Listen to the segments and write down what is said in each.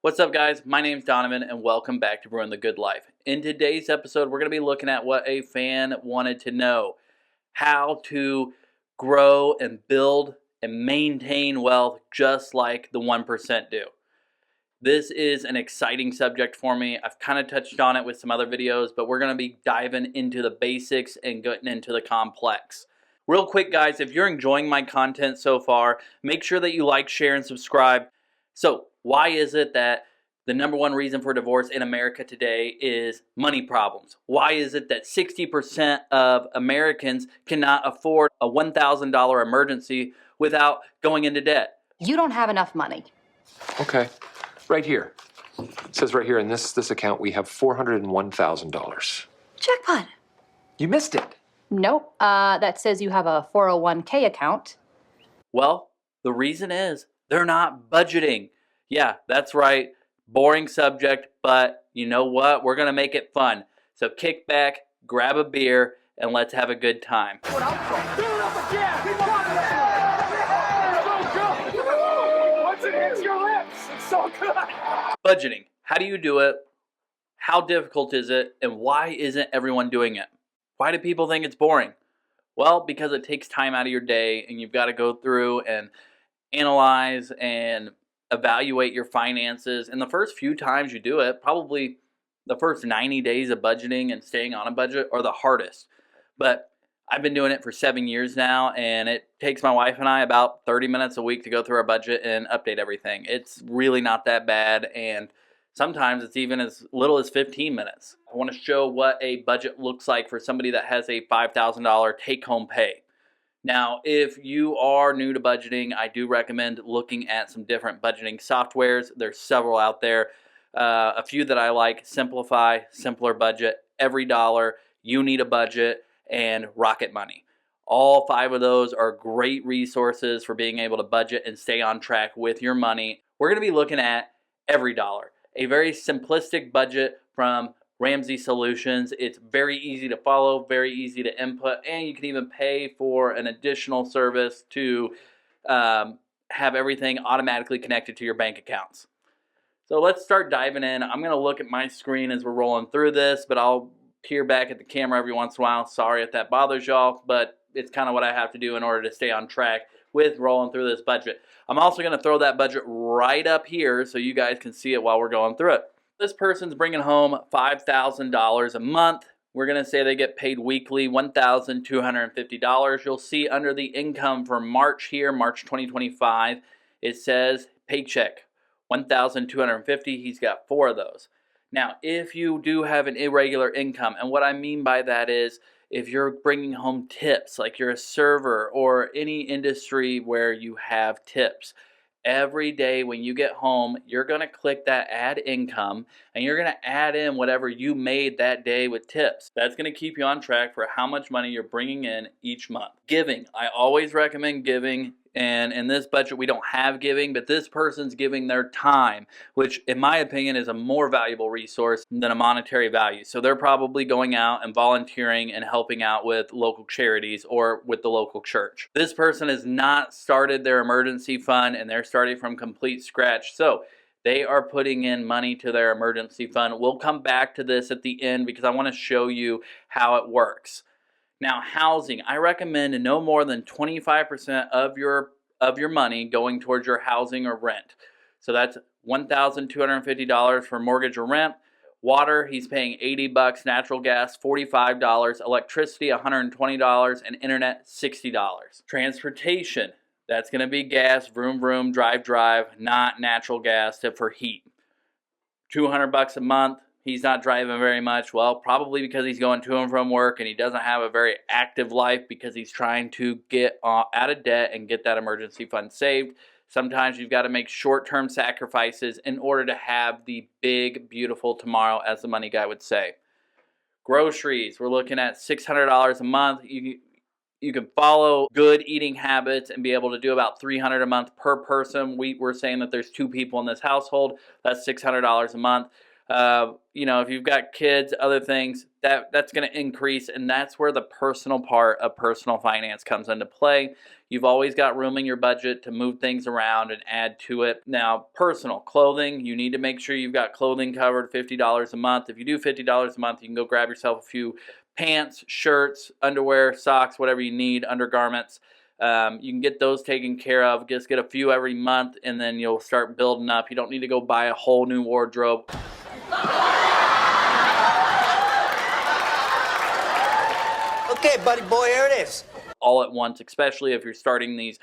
What's up, guys? My name's Donovan, and welcome back to Brewing the Good Life. In today's episode, we're going to be looking at what a fan wanted to know: how to grow and build and maintain wealth just like the 1% do. This is an exciting subject for me. I've kind of touched on it with some other videos, but we're going to be diving into the basics and getting into the complex. Real quick, guys, if you're enjoying my content so far, make sure that you like, share, and subscribe. So, why is it that the number one reason for divorce in America today is money problems? Why is it that 60% of Americans cannot afford a $1,000 emergency without going into debt? You don't have enough money. Okay, right here. It says right here in this account we have $401,000. Jackpot. You missed it. Nope. That says you have a 401k account. Well, the reason is they're not budgeting. Yeah, that's right. Boring subject, but you know what?'re going to make it fun. So kick back, grab a beer, and let's have a good time. Once it hits your lips, it's so good. Budgeting. How do you do it? How difficult is it? And why isn't everyone doing it? Why do people think it's boring? Well, because it takes time out of your day and you've got to go through and analyze and evaluate your finances. And the first few times you do it, probably the first 90 days of budgeting and staying on a budget are the hardest. But I've been doing it for 7 years now, and it takes my wife and I about 30 minutes a week to go through our budget and update everything. It's really not that bad, and sometimes it's even as little as 15 minutes. I want to show what a budget looks like for somebody that has a $5,000 take-home pay. Now, if you are new to budgeting, I do recommend looking at some different budgeting softwares. There's several out there. A few that I like: Simplify, Simpler Budget, Every Dollar, You Need a Budget, and Rocket Money. All 5 of those are great resources for being able to budget and stay on track with your money. We're going to be looking at Every Dollar, a very simplistic budget from Ramsey Solutions. It's very easy to follow, very easy to input, and you can even pay for an additional service to have everything automatically connected to your bank accounts. So let's start diving in. I'm going to look at my screen as we're rolling through this, but I'll peer back at the camera every once in a while. Sorry if that bothers y'all, but it's kind of what I have to do in order to stay on track with rolling through this budget. I'm also going to throw that budget right up here so you guys can see it while we're going through it. This person's bringing home $5,000 a month. We're going to say they get paid weekly, $1,250. You'll see under the income for March here, March 2025, it says paycheck, $1,250. He's got 4 of those. Now, if you do have an irregular income, and what I mean by that is if you're bringing home tips, like you're a server or any industry where you have tips, every day when you get home, you're going to click that add income and you're going to add in whatever you made that day with tips. That's going to keep you on track for how much money you're bringing in each month. Giving. I always recommend giving. And in this budget, we don't have giving, but this person's giving their time, which in my opinion is a more valuable resource than a monetary value. So they're probably going out and volunteering and helping out with local charities or with the local church. This person has not started their emergency fund and they're starting from complete scratch. So they are putting in money to their emergency fund. We'll come back to this at the end because I want to show you how it works. Now, housing, I recommend no more than 25% of your money going towards your housing or rent. So that's $1,250 for mortgage or rent. Water, he's paying $80. Natural gas, $45. Electricity, $120. And internet, $60. Transportation, that's going to be gas, vroom, vroom, drive, not natural gas for heat. $200 a month. He's not driving very much. Well, probably because he's going to and from work and he doesn't have a very active life because he's trying to get out of debt and get that emergency fund saved. Sometimes you've got to make short-term sacrifices in order to have the big, beautiful tomorrow, as the money guy would say. Groceries, we're looking at $600 a month. You can follow good eating habits and be able to do about $300 a month per person. We're saying that there's 2 people in this household. That's $600 a month. You know, if you've got kids, other things, that's going to increase, and that's where the personal part of personal finance comes into play. You've always got room in your budget to move things around and add to it. Now, personal clothing, you need to make sure you've got clothing covered, $50 a month. If you do $50 a month, you can go grab yourself a few pants, shirts, underwear, socks, whatever you need, undergarments. You can get those taken care of. Just get a few every month, and then you'll start building up. You don't need to go buy a whole new wardrobe. Okay, buddy boy, here it is. All at once, especially if you're starting these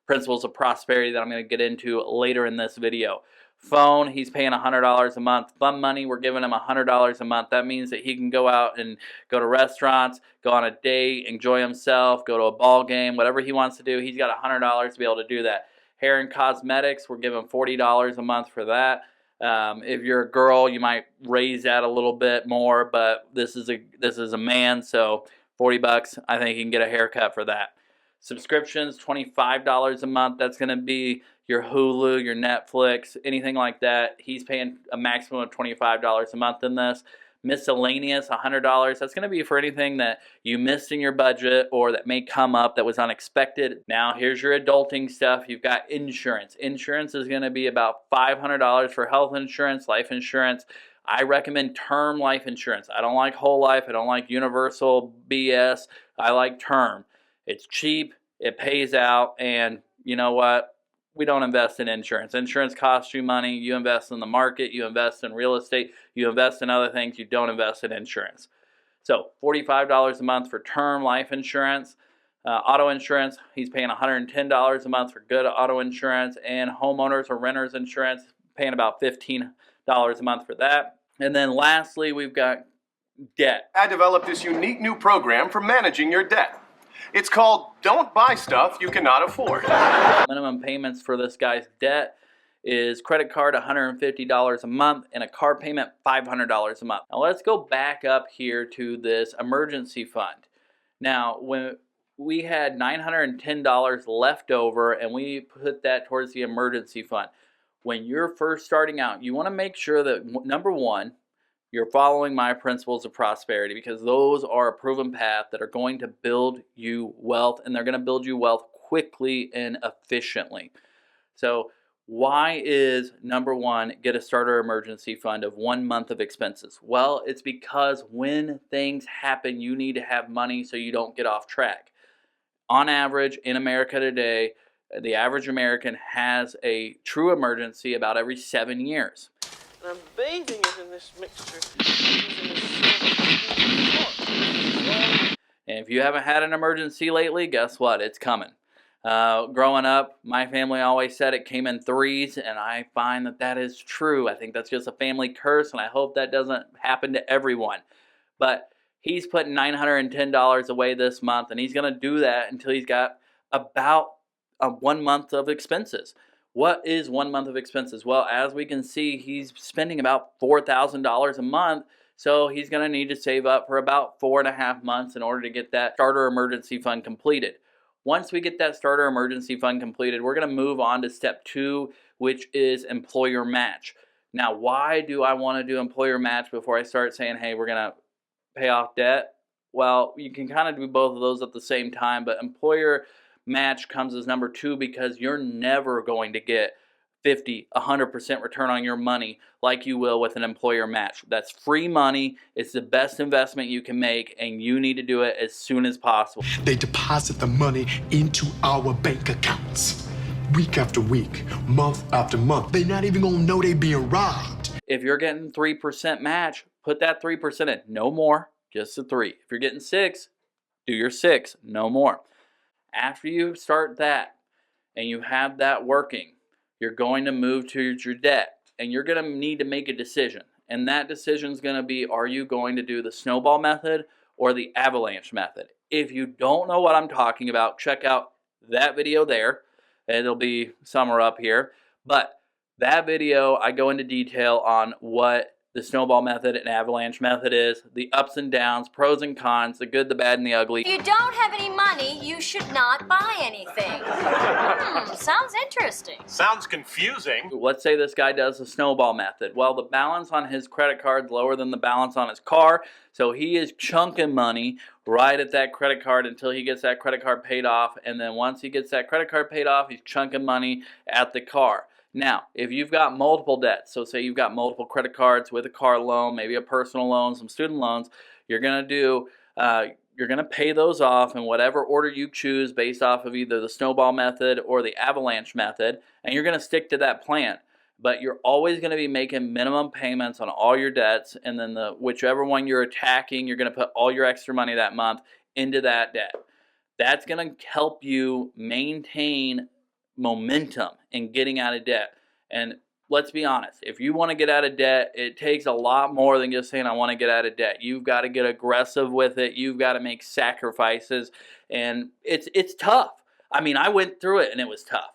principles of prosperity that I'm going to get into later in this video. Phone, he's paying $100 a month. Fun money, we're giving him $100 a month. That means that he can go out and go to restaurants, go on a date, enjoy himself, go to a ball game, whatever he wants to do. He's got $100 to be able to do that. Hair and cosmetics, we're giving $40 a month for that. If you're a girl, you might raise that a little bit more, but this is a man, so $40, I think you can get a haircut for that. Subscriptions, $25 a month. That's going to be your Hulu, your Netflix, anything like that. He's paying a maximum of $25 a month in this. Miscellaneous, $100. That's going to be for anything that you missed in your budget or that may come up that was unexpected. Now, here's your adulting stuff. You've got insurance. Insurance is going to be about $500 for health insurance, life insurance. I recommend term life insurance. I don't like whole life. I don't like universal BS. I like term. It's cheap, it pays out, and you know what? We don't invest in insurance. Insurance costs you money. You invest in the market, you invest in real estate, you invest in other things. You don't invest in insurance. So $45 a month for term life insurance. Auto insurance, he's paying $110 a month for good auto insurance, and homeowners or renters insurance, paying about $15 a month for that. And then lastly, we've got debt. I developed this unique new program for managing your debt. It's called Don't Buy Stuff You Cannot Afford. Minimum payments for this guy's debt is credit card $150 a month and a car payment $500 a month. Now let's go back up here to this emergency fund. Now when we had $910 left over and we put that towards the emergency fund. When you're first starting out, you want to make sure that number one, you're following my principles of prosperity, because those are a proven path that are going to build you wealth, and they're going to build you wealth quickly and efficiently. So why is number one, get a starter emergency fund of 1 month of expenses? Well, it's because when things happen, you need to have money so you don't get off track. On average, in America today, the average American has a true emergency about every 7 years. And I'm bathing it in this mixture. And if you haven't had an emergency lately, guess what? It's coming. Growing up, my family always said it came in threes, and I find that that is true. I think that's just a family curse, and I hope that doesn't happen to everyone. But he's putting $910 away this month, and he's going to do that until he's got about 1 month of expenses. What is 1 month of expenses? Well, as we can see, he's spending about $4,000 a month, so he's going to need to save up for about 4.5 months in order to get that starter emergency fund completed. Once we get that starter emergency fund completed, we're going to move on to step 2, which is employer match. Now, why do I want to do employer match before I start saying, hey, we're going to pay off debt? Well, you can kind of do both of those at the same time, but employer match comes as number 2 because you're never going to get 100% return on your money like you will with an employer match. That's free money. It's the best investment you can make, and you need to do it as soon as possible. They deposit the money into our bank accounts week after week, month after month. They're not even gonna know they being robbed. If you're getting 3% match, put that 3% in. No more, just the 3. If you're getting 6, do your 6, no more. After you start that and you have that working, you're going to move to your debt, and you're going to need to make a decision. And that decision is going to be, are you going to do the snowball method or the avalanche method? If you don't know what I'm talking about, check out that video there. It'll be somewhere up here. But that video, I go into detail on what the snowball method and avalanche method is, the ups and downs, pros and cons, the good, the bad, and the ugly. If you don't have any money, you should not buy anything. Sounds interesting. Sounds confusing. Let's say this guy does the snowball method. Well, the balance on his credit card is lower than the balance on his car, so he is chunking money right at that credit card until he gets that credit card paid off, and then once he gets that credit card paid off, he's chunking money at the car. Now, if you've got multiple debts, so say you've got multiple credit cards with a car loan, maybe a personal loan, some student loans, you're going to pay those off in whatever order you choose based off of either the snowball method or the avalanche method, and you're going to stick to that plan. But you're always going to be making minimum payments on all your debts, and then whichever one you're attacking, you're going to put all your extra money that month into that debt. That's going to help you maintain momentum in getting out of debt. And let's be honest, if you want to get out of debt, it takes a lot more than just saying I want to get out of debt. You've got to get aggressive with it. You've got to make sacrifices, and it's tough. I mean, I went through it and it was tough.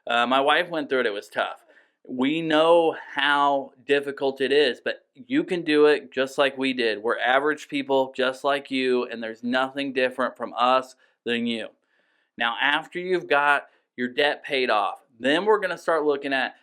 My wife went through it. It was tough. We know how difficult it is, but you can do it just like we did. We're average people just like you, and there's nothing different from us than you. Now, after you've got your debt paid off, then we're going to start looking at,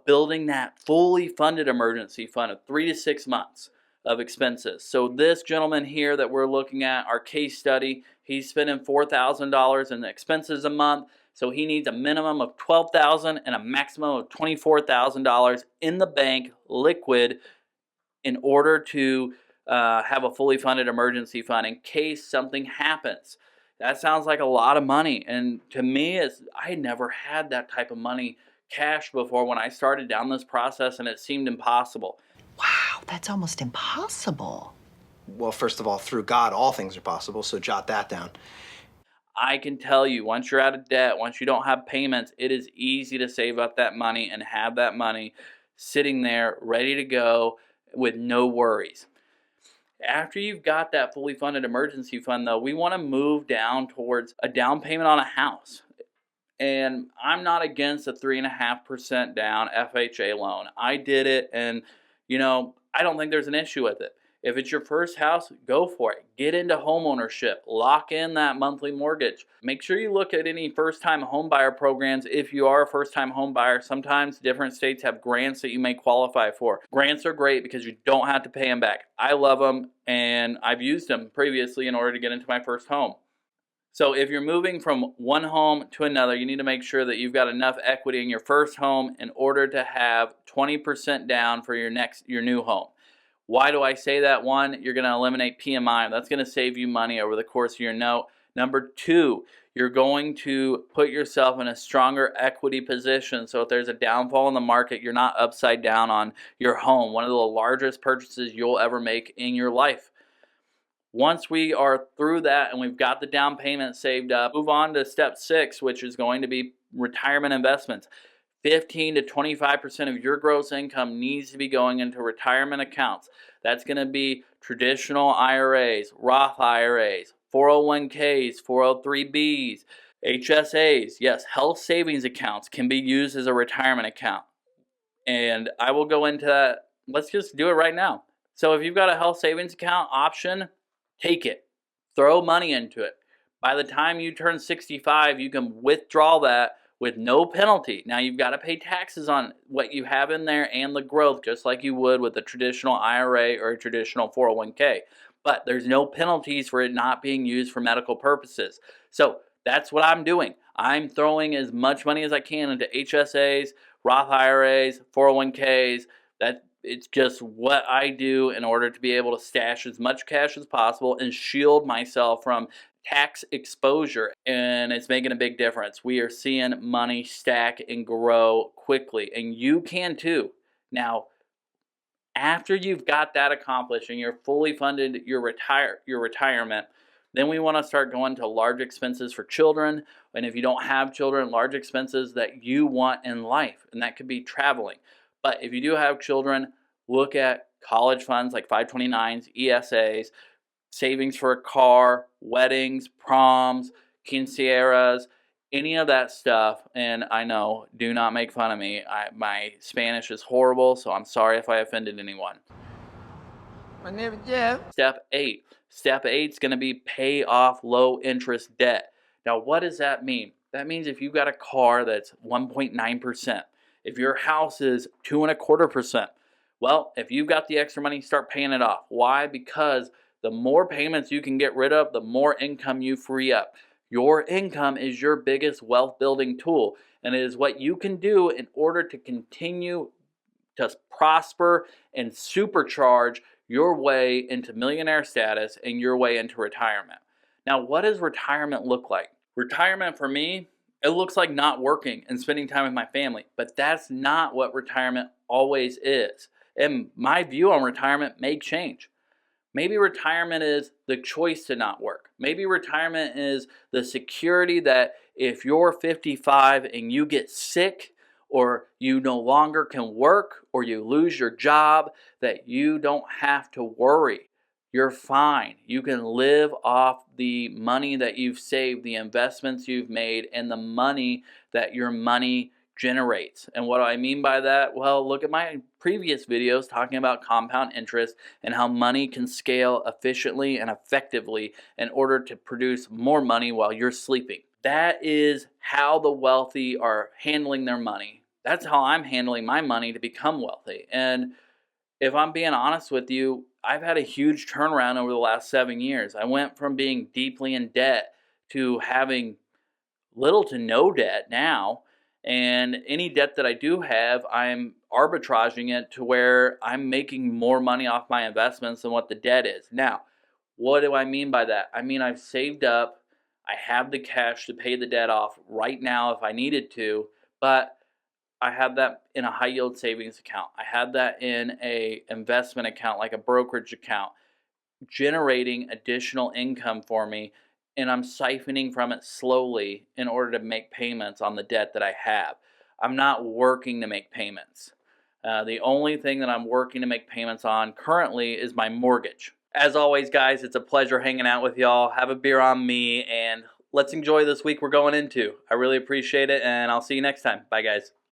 building that fully funded emergency fund of 3 to 6 months of expenses. So this gentleman here that we're looking at, our case study, he's spending $4,000 in expenses a month. So he needs a minimum of $12,000 and a maximum of $24,000 in the bank, liquid, in order to have a fully funded emergency fund in case something happens. That sounds like a lot of money, and to me, I had never had that type of money cash before when I started down this process, and it seemed impossible. Wow, that's almost impossible. Well, first of all, through God, all things are possible, so jot that down. I can tell you, once you're out of debt, once you don't have payments, it is easy to save up that money and have that money sitting there ready to go with no worries. After you've got that fully funded emergency fund, though, we want to move down towards a down payment on a house. And I'm not against a 3.5% down FHA loan. I did it, and, I don't think there's an issue with it. If it's your first house, go for it. Get into home ownership. Lock in that monthly mortgage. Make sure you look at any first-time home buyer programs if you are a first-time home buyer. Sometimes different states have grants that you may qualify for. Grants are great because you don't have to pay them back. I love them, and I've used them previously in order to get into my first home. So if you're moving from one home to another, you need to make sure that you've got enough equity in your first home in order to have 20% down for your new home. Why do I say that? One, you're going to eliminate PMI. That's going to save you money over the course of your note. Number two, you're going to put yourself in a stronger equity position. So if there's a downfall in the market, you're not upside down on your home. One of the largest purchases you'll ever make in your life. Once we are through that and we've got the down payment saved up, move on to step 6, which is going to be retirement investments. 15 to 25% of your gross income needs to be going into retirement accounts. That's going to be traditional IRAs, Roth IRAs, 401ks, 403bs, HSAs. Yes, health savings accounts can be used as a retirement account. And I will go into that. Let's just do it right now. So if you've got a health savings account option, take it. Throw money into it. By the time you turn 65, you can withdraw that with no penalty. Now you've got to pay taxes on what you have in there and the growth, just like you would with a traditional IRA or a traditional 401k. But there's no penalties for it not being used for medical purposes. So that's what I'm doing. I'm throwing as much money as I can into HSAs, Roth IRAs, 401ks. It's just what I do in order to be able to stash as much cash as possible and shield myself from tax exposure, and it's making a big difference. We are seeing money stack and grow quickly, and you can too. Now, after you've got that accomplished and you're fully funded your retirement, then we want to start going to large expenses for children, and if you don't have children, large expenses that you want in life, and that could be traveling. But if you do have children, look at college funds like 529s, ESAs, savings for a car, weddings, proms, quinceañeras, any of that stuff, and I know, do not make fun of me. My Spanish is horrible, so I'm sorry if I offended anyone. My name is Jeff. Step 8. Step 8 is going to be pay off low interest debt. Now, what does that mean? That means if you've got a car that's 1.9%, if your house is 2.25%, well, if you've got the extra money, start paying it off. Why? Because the more payments you can get rid of, the more income you free up. Your income is your biggest wealth building tool, and it is what you can do in order to continue to prosper and supercharge your way into millionaire status and your way into retirement. Now, what does retirement look like? Retirement for me, it looks like not working and spending time with my family, but that's not what retirement always is. And my view on retirement may change. Maybe retirement is the choice to not work. Maybe retirement is the security that if you're 55 and you get sick, or you no longer can work, or you lose your job, that you don't have to worry. You're fine. You can live off the money that you've saved, the investments you've made, and the money that your money generates. And what do I mean by that? Well, look at my previous videos talking about compound interest and how money can scale efficiently and effectively in order to produce more money while you're sleeping. That is how the wealthy are handling their money. That's how I'm handling my money to become wealthy. And if I'm being honest with you, I've had a huge turnaround over the last 7 years. I went from being deeply in debt to having little to no debt now. And any debt that I do have, I'm arbitraging it to where I'm making more money off my investments than what the debt is. Now, what do I mean by that? I mean, I've saved up. I have the cash to pay the debt off right now if I needed to, but I have that in a high yield savings account. I have that in a investment account, like a brokerage account, generating additional income for me, and I'm siphoning from it slowly in order to make payments on the debt that I have. I'm not working to make payments. The only thing that I'm working to make payments on currently is my mortgage. As always, guys, it's a pleasure hanging out with y'all. Have a beer on me, and let's enjoy this week we're going into. I really appreciate it, and I'll see you next time. Bye, guys.